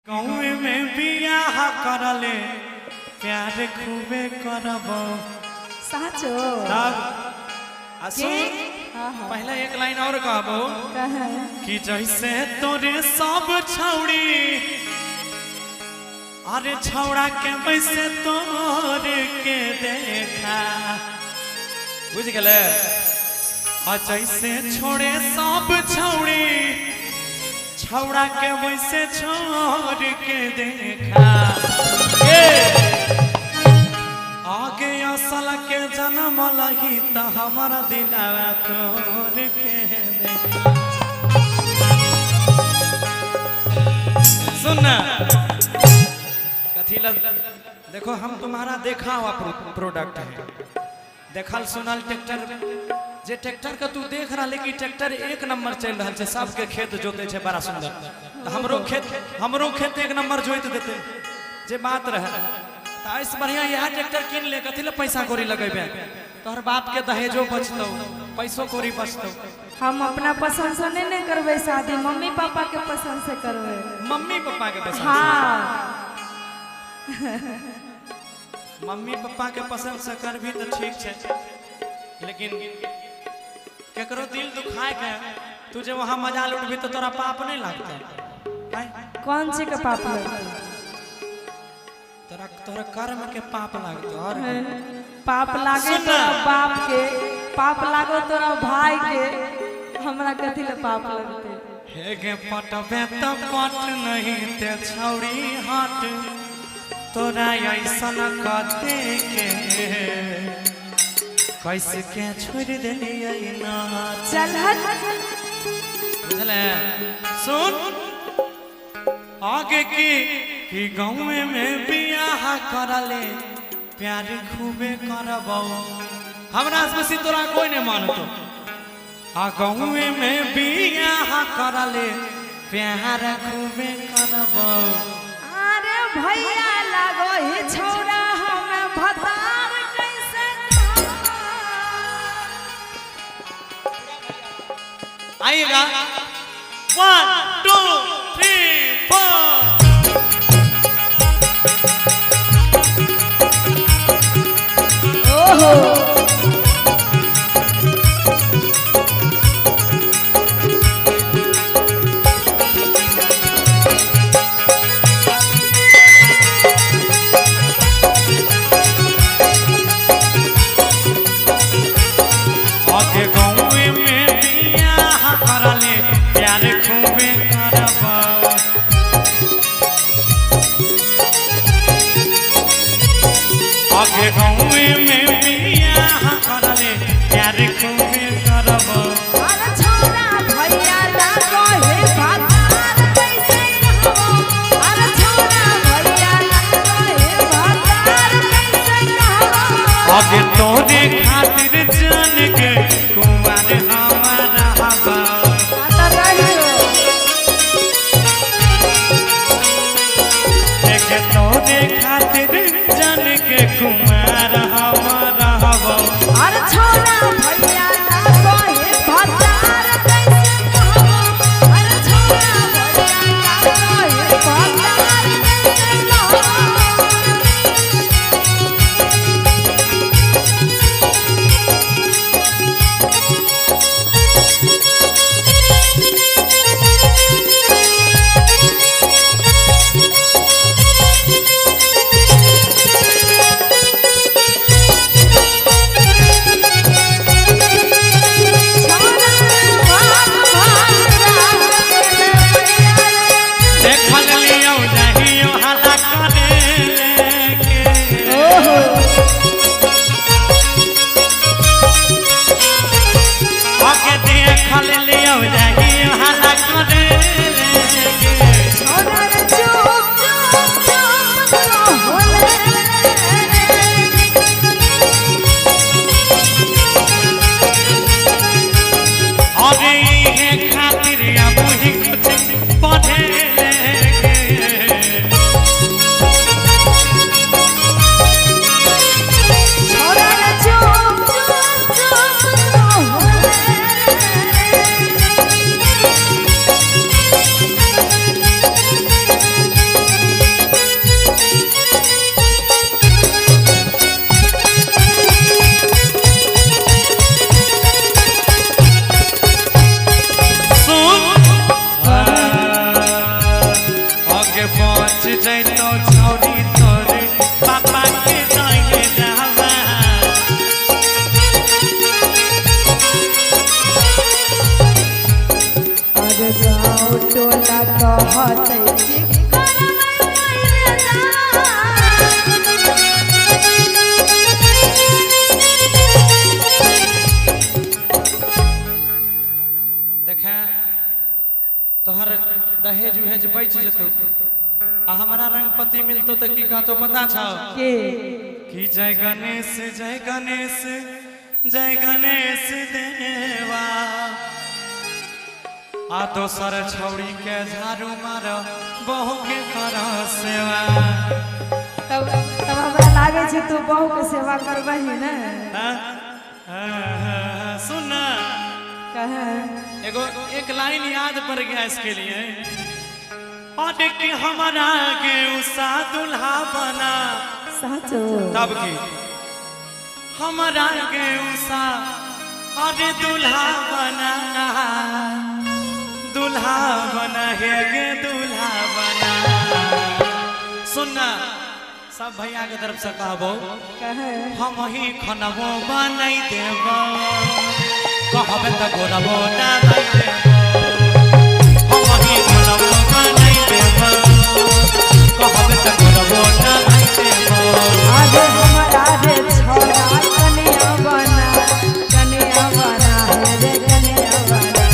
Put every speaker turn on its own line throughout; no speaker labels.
गाँव में बियाह करले प्यार खूबे करब
साचो
तब
हाँ हाँ
पहले एक लाइन और कहबो कि जैसे तोरे सब छौड़ी अरे छौड़ा के वैसे तोरे के देखा बुझ गले जैसे छोड़े सब छौड़ी छौड़ा के वैसे छोड़ के देखा आगे असल के जन्म लगी तो हमारा दिलावा तोड़ के देखा। सुन कथी देखो हम तुम्हारा देखा हुआ प्रोडक्ट है देखल सुनल ट्रैक्टर जे ट्रैक्टर का तू देख रहा लेकिन ट्रैक्टर एक नंबर चल रहा है सबके खेत जोते छे बड़ा सुंदर तो हमरो खेत एक नंबर जोत देते जे बात रहे तो इस बढ़िया यह ट्रैक्टर किन ले कथी ले पैसा कौड़ी लगेबे तोहर बाप के दहेजो बचतो पैसो कौड़ी बचतो।
हम अपना पसंद से नहीं करबे शादी मम्मी पापा के पसंद से करबे
मम्मी पापा के पसंद
हाँ
मम्मी पापा के पसंद से करबी तो ठीक है लेकिन केकरो दिल दुखाए के तू जे वहां मजा लुटबी तो तोरा पाप नहीं लगता
कौन सी का पाप लगता
तोरा तोरा कर्म के पाप लगता और
पाप लागे तोरा बाप के पाप लागो तोरा भाई के हमरा कथी ले पाप लगते
हे गे पटबे त पट नहीं ते छौड़ी हट तोरा ऐसन कते के कैसे के छोड़ देलिए ना
चल हट
चले सुन आगे की गाँव में बियाह करले प्यार खूबे करबो हमरा से बेसी तोरा कोई नहीं मानतो आ गाँव में बियाह करले प्यार खूबे करबो
अरे भैया लागो ही छोरा हमें भतार कैसे
आइएगा 1 2 3 4
ओहो
आगे गाँव में बियाह करले प्यार खूबे करबो आगे गाँव में बियाह करले प्यार खूबे करबो
अरे छोरा भैया लागो हे भतार कैसे कहबो अरे छोरा भैया लागो हे भतार कैसे कहबो
आगे तोरे खातिर जान के कुंवर हमारा हवा
आता रहियो
एक तोरे खातिर जान के कुंवर हमारा हवा
अरे छोरा भैया लागो हे भतार कैसे कहबो अरे छोरा भैया लागो हे भतार कैसे कहबो
के पहुंच जैतो छौरी तोरे पापा के जाए जावा
अरे गाँव टोला कहते कि
देखा तोहर दहेज उहेज बच जतो आ हमारा रंगपति मिलतो तो की कहतो पता छौ
के
कि जय गणेश जय गणेश जय गणेश देवा आ दोसर छौड़ी के झाड़ू मार बहू के कर सेवा
तब हमरा लागे छै तू बहू के सेवा करबही ना
सुन ना
कहे
एगो एक लाइन याद पड़ गया इसके लिए और कि हमारा के उषा दुल्हा बना
साचो
तब की हमारा के उषा अरे दुल्हा बना है गे दुल्हा बना सुनना सब भैया के तरफ से कहबो
कहे
हम ही खनबो बनाई देबो कहबे त गोरबो ना भाई देबो हम ही खनबो बनाई देबो कहबे त गोरबो ना भाई देबो
आजे हमारा रे छोरा कन्या बना है रे कन्या बना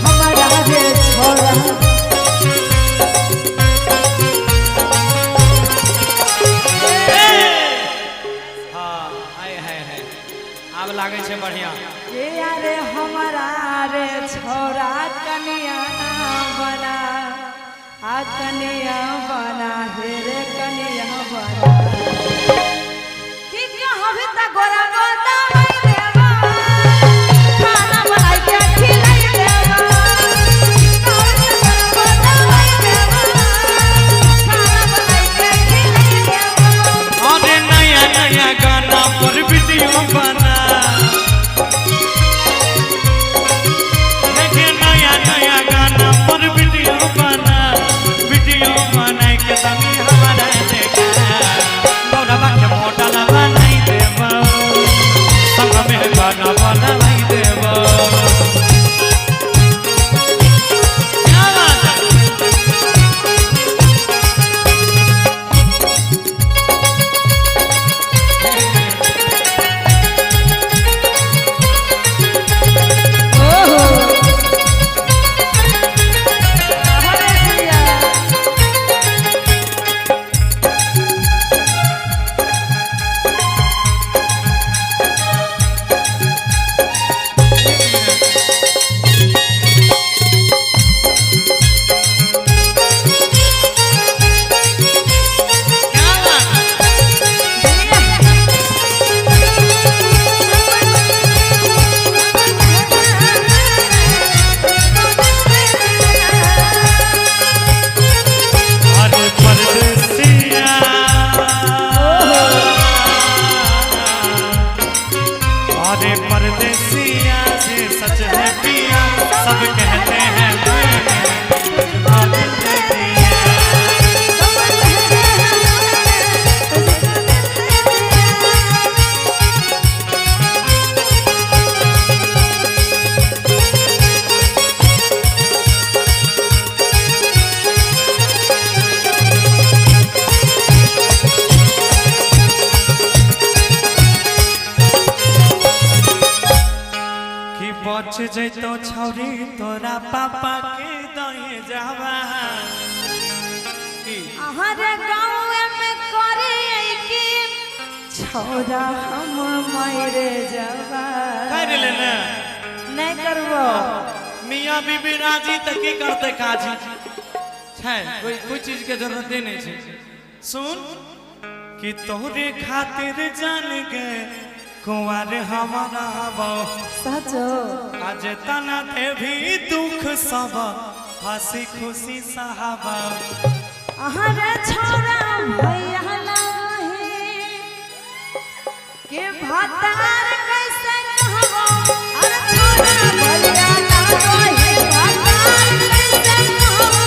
हमारा रे छोरा
हां है आब लागे छे बढ़िया
ये यारे हमारा रे छोरा कन्या बना आ कन्या बना हे रे कन्या बना कि कहबे त गोरा गोदा भाई देवा खाना बनाई के खिलाई देवा कहबे त गोरा गोदा भाई देवा खाना बनाई के खिलाई देवा
अरे नया नया गाना पर वीडियो बना देखे नया नया गाना पर वीडियो बना के तनी हमारा देखा गौरवा के मोटल बनाई देबो संग में गाना बनाई देबो क्या बात है
ओहो हरे भैया
क्या बात है अरे परदेसिया अरे परदेसिया से सच है पिया सब कहते हैं कि बच जैतो छौरी तोरा पापा के दहे जावा
हमारे गाँव में करे कि छोरा हम मरे जावा
कर लेना
नहीं करबो
मियाँ बीबी राजी त की करते काजी छै कोई चीज के जरूरत नहीं छै सुन कि तोरे खातिर जान गे कुंवर हमारा बो
सचो
आज तना थे भी दुख सब हंसी खुशी सहाबा
हमारे छोरा भैया नहीं के भातार कैसे कहबो अरे छोरा भैया नहीं भातार कैसे कहबो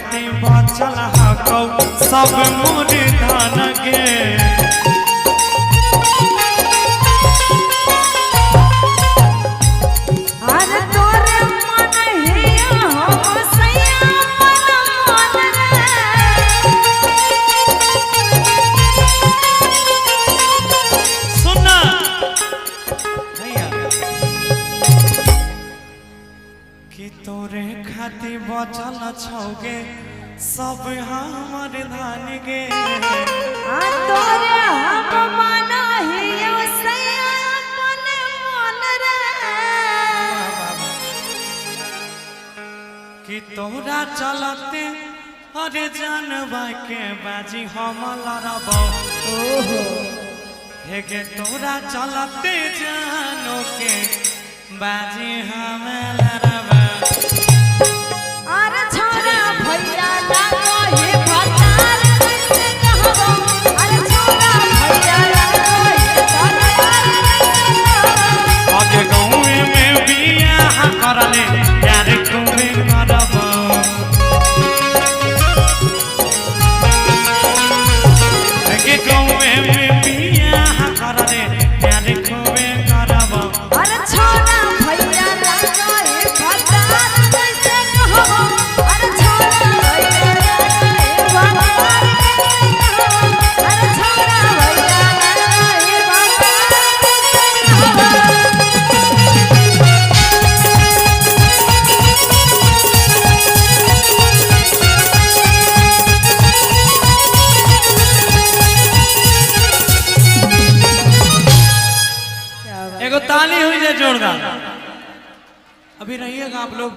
खाती बचल हकौ सब मोर धन गे
अरे तोरे मन हिया हम सैया मन मन रे
सुना भैया कि तोरे खाती बचल छौगे सब हमर धान गे
आ तोरे हम मन हिया सैया मन मन रे
कि तोरा चलते अरे जानवा के बाजी हम लड़बौ
ओहो
हे गे तोरा चलते जानो के बाजी हम लड़बौ
अरे छोरा भैया लागो हे भतार कैसे कहबो अरे छोरा भैया लागो हे भतार कैसे कहबो
आगे गाँव में बियाह करले यार कुमे करबौ आगे गाँव में बियाह करले यार कुमे करबौ
अरे छोरा भैया लागो हे भतार कैसे कहबो अरे छोरा भैया लागो हे भतार कैसे कहबो अरे छोरा भैया लागो हे भतार कैसे कहबो
एगो ताली हुई है जोरदार अभी रहिएगा आप लोग।